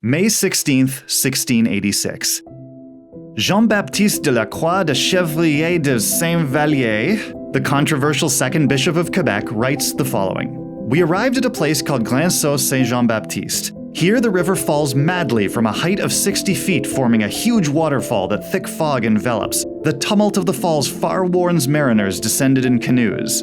May 16th, 1686. Jean-Baptiste de la Croix de Chevrier de Saint-Vallier, the controversial second bishop of Quebec, writes the following. We arrived at a place called glacial Saint-Jean-Baptiste. Here the river falls madly from a height of 60 feet, forming a huge waterfall that thick fog envelops. The tumult of the falls far warns mariners descended in canoes.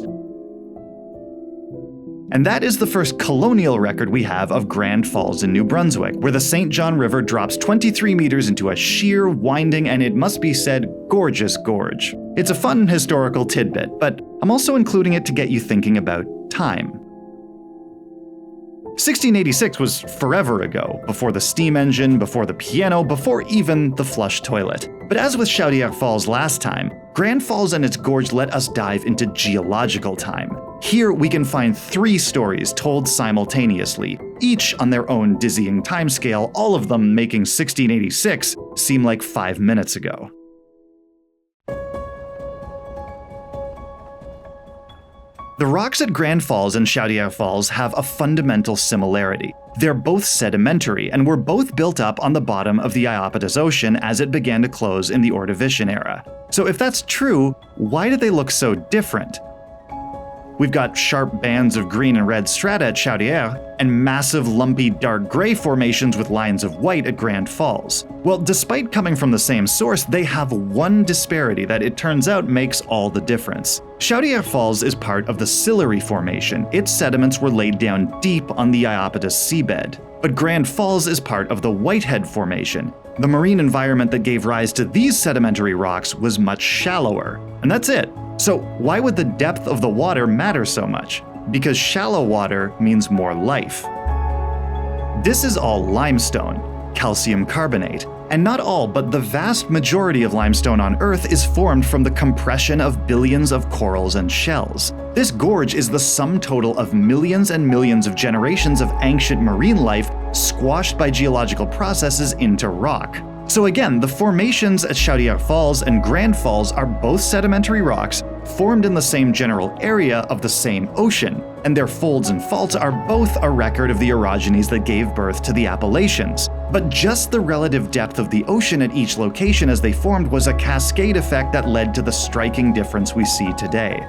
And that is the first colonial record we have of Grand Falls in New Brunswick, where the St. John River drops 23 meters into a sheer, winding, and it must be said, gorgeous gorge. It's a fun historical tidbit, but I'm also including it to get you thinking about time. 1686 was forever ago, before the steam engine, before the piano, before even the flush toilet. But as with Chaudière Falls last time, Grand Falls and its gorge let us dive into geological time. Here we can find 3 stories told simultaneously, each on their own dizzying timescale, all of them making 1686 seem like 5 minutes ago. The rocks at Grand Falls and Chaudière Falls have a fundamental similarity. They're both sedimentary and were both built up on the bottom of the Iapetus Ocean as it began to close in the Ordovician era. So if that's true, why do they look so different? We've got sharp bands of green and red strata at Chaudière, and massive lumpy dark gray formations with lines of white at Grand Falls. Well, despite coming from the same source, they have one disparity that it turns out makes all the difference. Chaudière Falls is part of the Sillery Formation. Its sediments were laid down deep on the Iapetus seabed. But Grand Falls is part of the Whitehead Formation. The marine environment that gave rise to these sedimentary rocks was much shallower. And that's it. So why would the depth of the water matter so much? Because shallow water means more life. This is all limestone, calcium carbonate, and not all, but the vast majority of limestone on Earth is formed from the compression of billions of corals and shells. This gorge is the sum total of millions and millions of generations of ancient marine life squashed by geological processes into rock. So again, the formations at Chaudière Falls and Grand Falls are both sedimentary rocks formed in the same general area of the same ocean, and their folds and faults are both a record of the orogenies that gave birth to the Appalachians. But just the relative depth of the ocean at each location as they formed was a cascade effect that led to the striking difference we see today.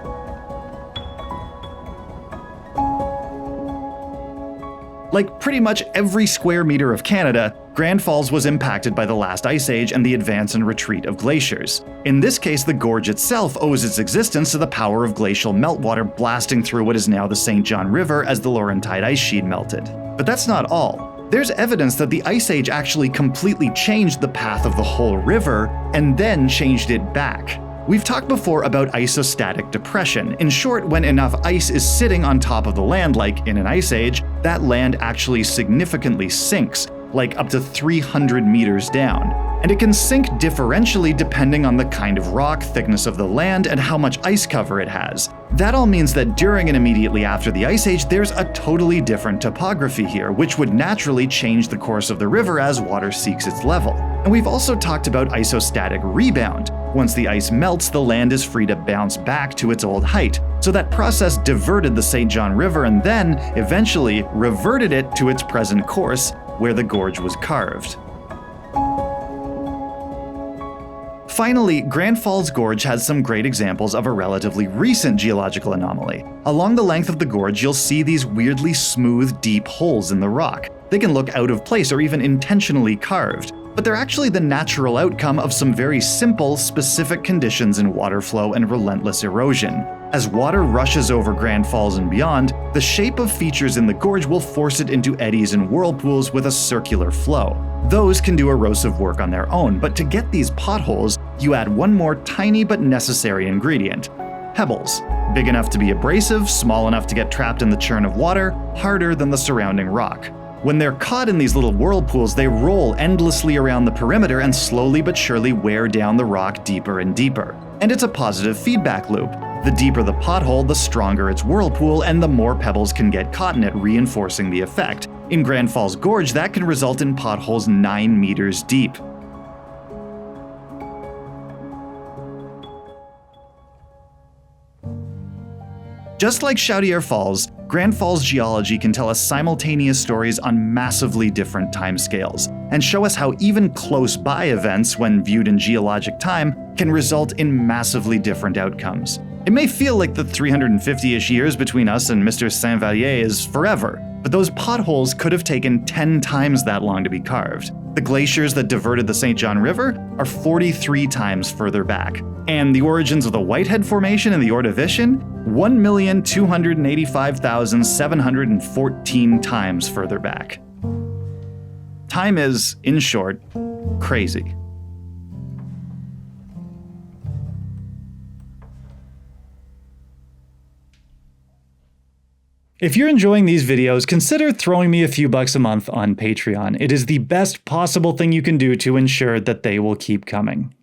Like pretty much every square meter of Canada, Grand Falls was impacted by the last ice age and the advance and retreat of glaciers. In this case, the gorge itself owes its existence to the power of glacial meltwater blasting through what is now the St. John River as the Laurentide ice sheet melted. But that's not all. There's evidence that the ice age actually completely changed the path of the whole river and then changed it back. We've talked before about isostatic depression. In short, when enough ice is sitting on top of the land, like in an ice age, that land actually significantly sinks, like up to 300 meters down. And it can sink differentially depending on the kind of rock, thickness of the land, and how much ice cover it has. That all means that during and immediately after the ice age, there's a totally different topography here, which would naturally change the course of the river as water seeks its level. And we've also talked about isostatic rebound. Once the ice melts, the land is free to bounce back to its old height. So that process diverted the St. John River and then, eventually, reverted it to its present course, where the gorge was carved. Finally, Grand Falls Gorge has some great examples of a relatively recent geological anomaly. Along the length of the gorge, you'll see these weirdly smooth, deep holes in the rock. They can look out of place or even intentionally carved, but they're actually the natural outcome of some very simple, specific conditions in water flow and relentless erosion. As water rushes over Grand Falls and beyond, the shape of features in the gorge will force it into eddies and whirlpools with a circular flow. Those can do erosive work on their own, but to get these potholes, you add one more tiny but necessary ingredient: pebbles. Big enough to be abrasive, small enough to get trapped in the churn of water, harder than the surrounding rock. When they're caught in these little whirlpools, they roll endlessly around the perimeter and slowly but surely wear down the rock deeper and deeper. And it's a positive feedback loop. The deeper the pothole, the stronger its whirlpool, and the more pebbles can get caught in it, reinforcing the effect. In Grand Falls Gorge, that can result in potholes 9 meters deep. Just like Chaudière Falls, Grand Falls geology can tell us simultaneous stories on massively different timescales, and show us how even close-by events, when viewed in geologic time, can result in massively different outcomes. It may feel like the 350-ish years between us and Mr. Saint-Vallier is forever, but those potholes could have taken 10 times that long to be carved. The glaciers that diverted the St. John River are 43 times further back, and the origins of the Whitehead Formation and the Ordovician, 1,285,714 times further back. Time is, in short, crazy. If you're enjoying these videos, consider throwing me a few bucks a month on Patreon. It is the best possible thing you can do to ensure that they will keep coming.